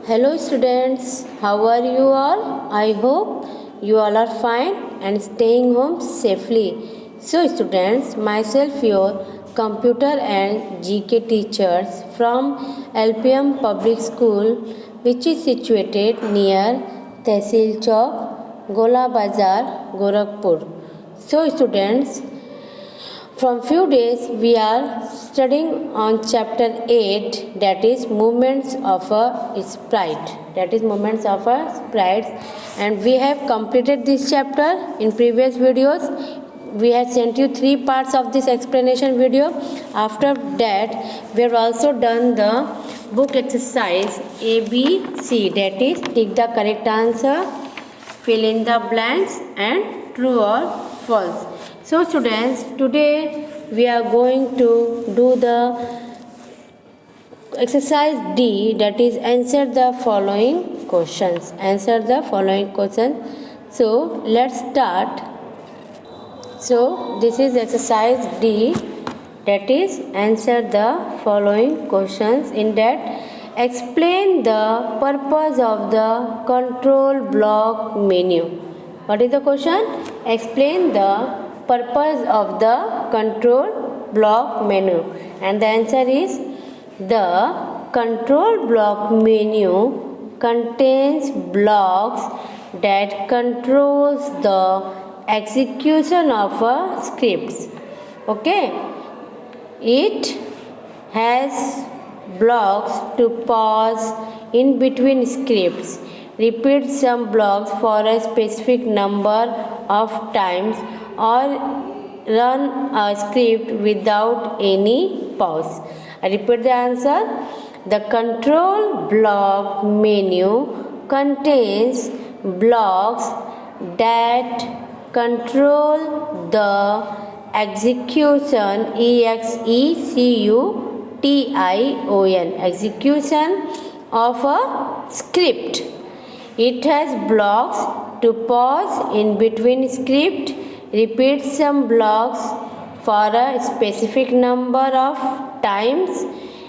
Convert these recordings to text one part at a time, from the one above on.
Hello students, how are you all? I hope you all are fine and staying home safely. So students, myself your computer and GK teachers from LPM Public School which is situated near Tehsil Chowk, Gola Bazar, Gorakhpur. So students, from few days we are studying on chapter 8, that is movements of a sprite, and we have completed this chapter in previous videos. We have sent you 3 parts of this explanation video. After that we have also done the book exercise ABC, that is tick the correct answer, fill in the blanks and true or false. So students, today we are going to do the exercise D, that is answer the following questions. So let's start. So this is exercise D, that is answer the following questions. In that, explain the purpose of the control block menu. What is the question? Explain the purpose of the control block menu, and the answer is the control block menu contains blocks that controls the execution of a scripts. Okay, it has blocks to pause in between scripts, repeat some blocks for a specific number of times, or run a script without any pause. I repeat the answer. The control block menu contains blocks that control the execution, execution of a script. It has blocks to pause in between script, repeat some blocks for a specific number of times,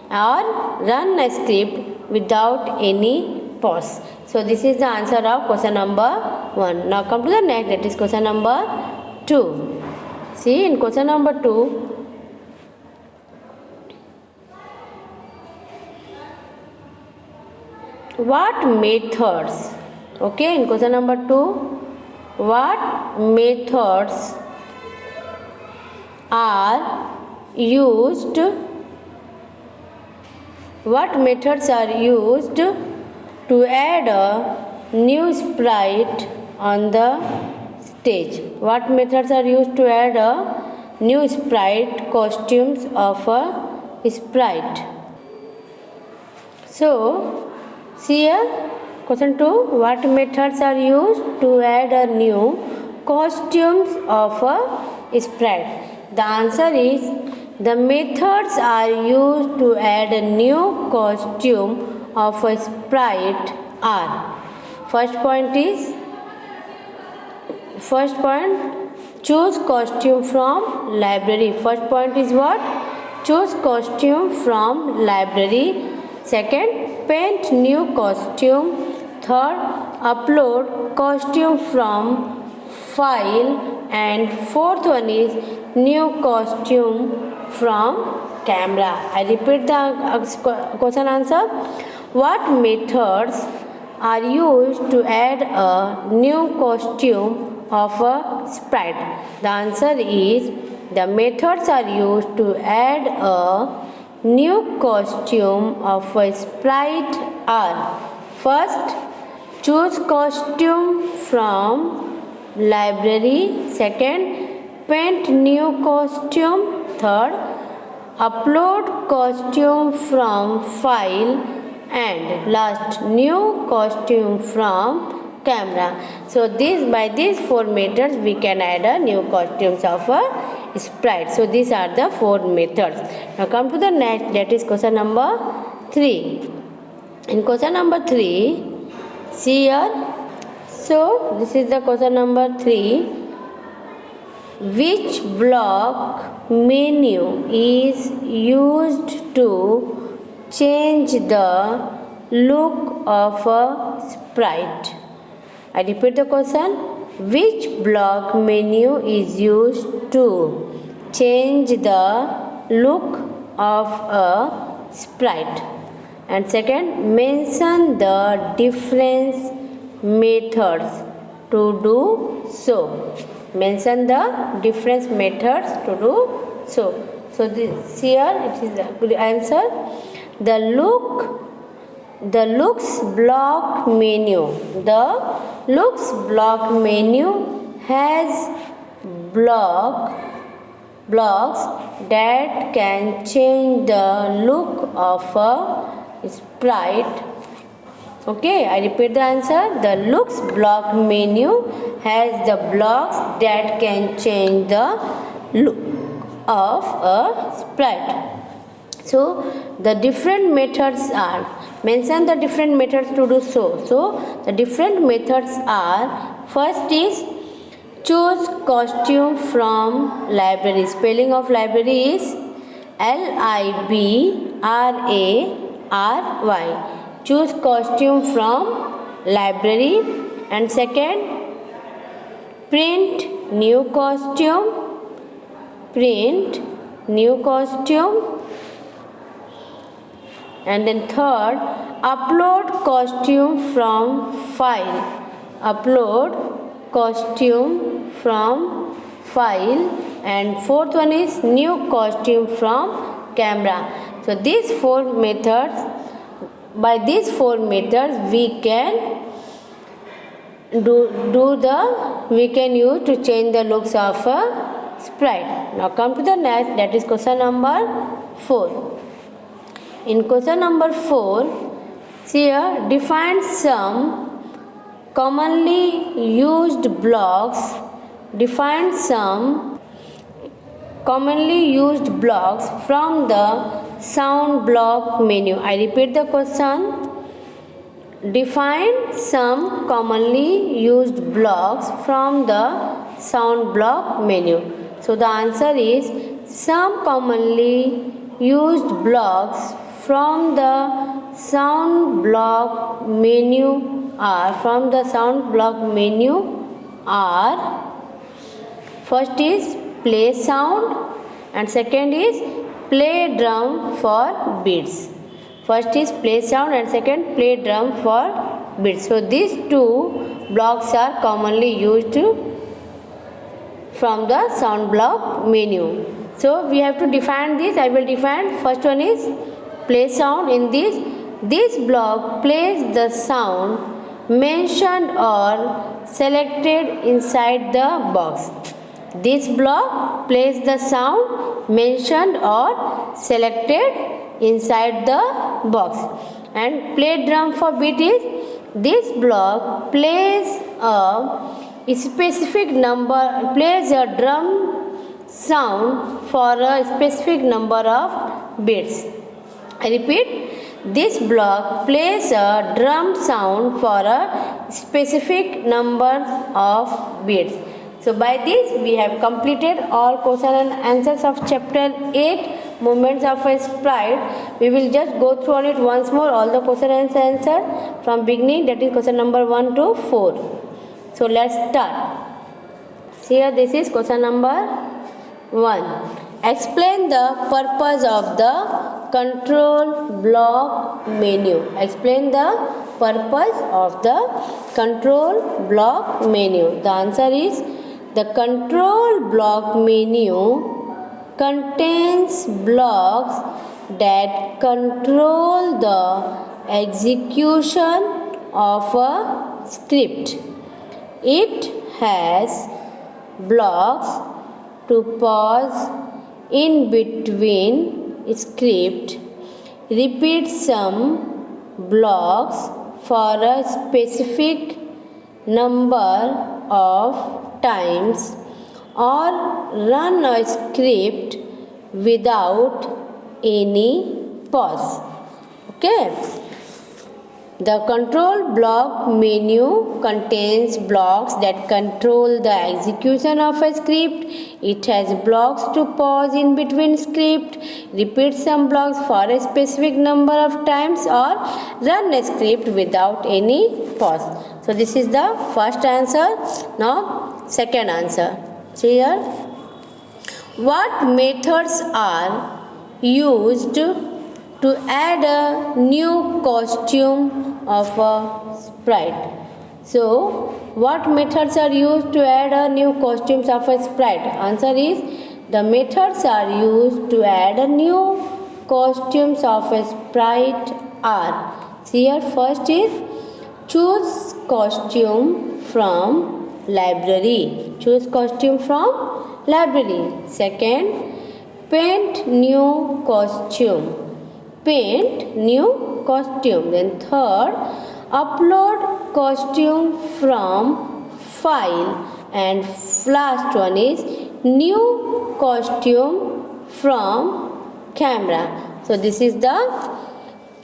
or run a script without any pause. So this is the answer of question number 1. Now come to the next, that is question number 2. See, in question number 2, what methods, okay, in question number 2, what methods are used to add a new sprite on the stage? What methods are used to add a new sprite, costumes of a sprite? So see here, question 2, what methods are used to add a new costumes of a sprite? The answer is the methods are used to add a new costume of a sprite are. First point, choose costume from library. First point is what? Choose costume from library. Second, paint new costume. Third, upload costume from file. And fourth one is new costume from camera. I repeat the question answer. What methods are used to add a new costume of a sprite? The answer is the methods are used to add a new costume of a sprite are: first, choose costume from library. Second, paint new costume. Third, upload costume from file. And last, new costume from camera. So by these 4 methods we can add a new costumes of a sprite. So these are the 4 methods. Now come to the next, that is question number 3. In question number 3, see here. So this is the question number 3. Which block menu is used to change the look of a sprite? I repeat the question. Which block menu is used to change the look of a sprite? And second, mention the different methods to do so. Mention the different methods to do so. So this here it is the answer. The looks block menu. The looks block menu has blocks that can change the look of a sprite. Okay, I repeat the answer. The looks block menu has the blocks that can change the look of a sprite. So the different methods are, mention the different methods to do so. So the different methods are, first is choose costume from library. Spelling of library is library. Choose costume from library. And second, print new costume. And then third, upload costume from file. And fourth one is new costume from camera. So these four methods, by these four methods we can we can use to change the looks of a sprite. Now come to the next, that is question number 4. In question number 4, here define some commonly used blocks. Define some commonly used blocks from the sound block menu. I repeat the question. Define some commonly used blocks from the sound block menu. So the answer is, some commonly used blocks from the sound block menu are, first is play sound and second is play drum for beats. First is play sound and second play drum for beats. So these two blocks are commonly used from the sound block menu. So we have to define this. I will define. First one is play sound. In this block plays the sound mentioned or selected inside the box. This block plays the sound mentioned or selected inside the box. And play drum for beat is, this block plays a specific number, plays a drum sound for a specific number of beats. I repeat, this block plays a drum sound for a specific number of beats. So by this we have completed all question and answers of chapter 8, movements of a sprite. We will just go through on it once more, all the question and answer from beginning, that is question number 1 to 4. So let's start. See here, this is question number 1. Explain the purpose of the control block menu. Explain the purpose of the control block menu. The answer is, the control block menu contains blocks that control the execution of a script. It has blocks to pause in between script, repeat some blocks for a specific number of times, or run a script without any pause. Okay. The control block menu contains blocks that control the execution of a script. It has blocks to pause in between script, repeat some blocks for a specific number of times, or run a script without any pause. So this is the first answer. Now second answer. See here. What methods are used to add a new costume of a sprite? So, what methods are used to add a new costumes of a sprite? Answer is, the methods are used to add a new costumes of a sprite are. See here, first is choose costume from library. Choose costume from library. Second, paint new costume. Paint new costume. Then third, upload costume from file. And last one is new costume from camera. So this is the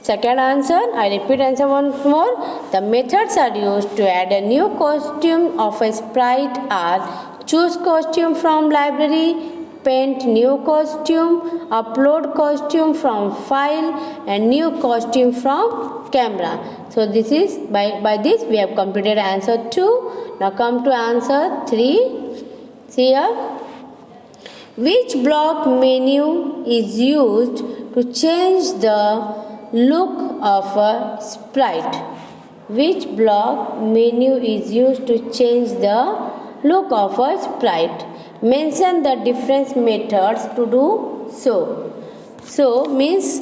second answer. I repeat answer once more. The methods are used to add a new costume of a sprite are choose costume from library, paint new costume, upload costume from file, and new costume from camera. So this is by this we have completed answer 2. Now come to answer 3. See here. Which block menu is used to change the look of a sprite? Which block menu is used to change the look of a sprite? Mention the different methods to do so. So means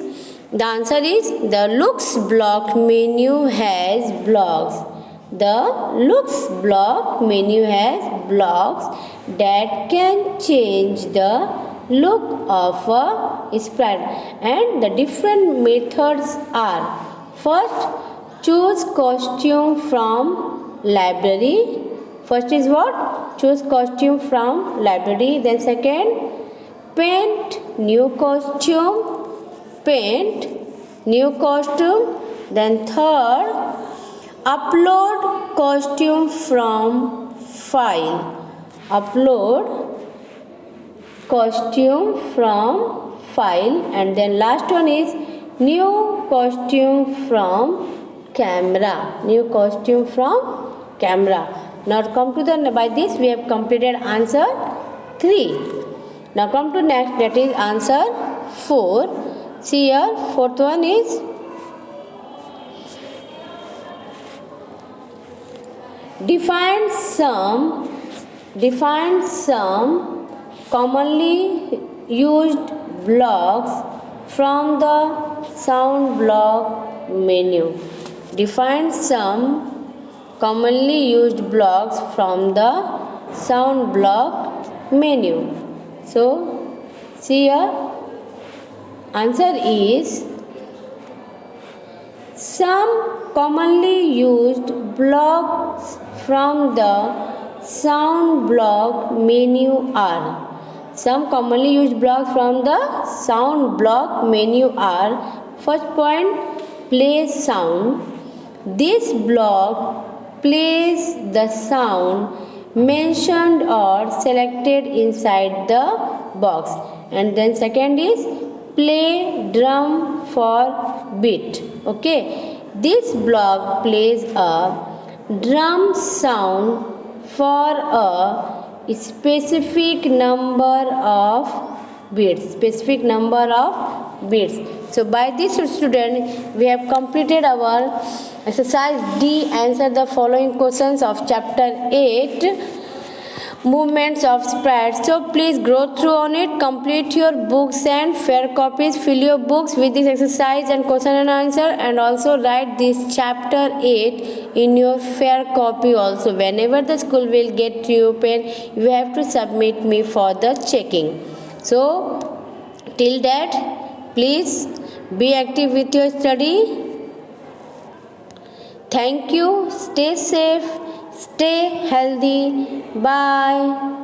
the answer is the looks block menu has blocks. The looks block menu has blocks that can change the look of a sprite, and the different methods are: first, choose costume from library. First is what? Choose costume from library. Then second, paint new costume. Paint new costume. Then third, upload costume from file. Upload costume from file. And then last one is new costume from camera. New costume from camera. Now come to the, by this we have completed answer 3. Now come to next, that is answer 4. See here, fourth one is define some commonly used blocks from the sound block menu. Define some commonly used blocks from the sound block menu. So, see here, answer is some commonly used blocks from the sound block menu are. Some commonly used blocks from the sound block menu are: first point, play sound. This block plays the sound mentioned or selected inside the box. And then second is play drum for beat. Okay, this block plays a drum sound for a specific number of beats. So by this, student, we have completed our exercise D. Answer the following questions of chapter 8, movements of sprites. So please go through on it, complete your books and fair copies, fill your books with this exercise and question and answer, and also write this chapter 8 in your fair copy also. Whenever the school will get to you pen, you have to submit me for the checking. So till that, please be active with your study. Thank you. Stay safe. Stay healthy. Bye.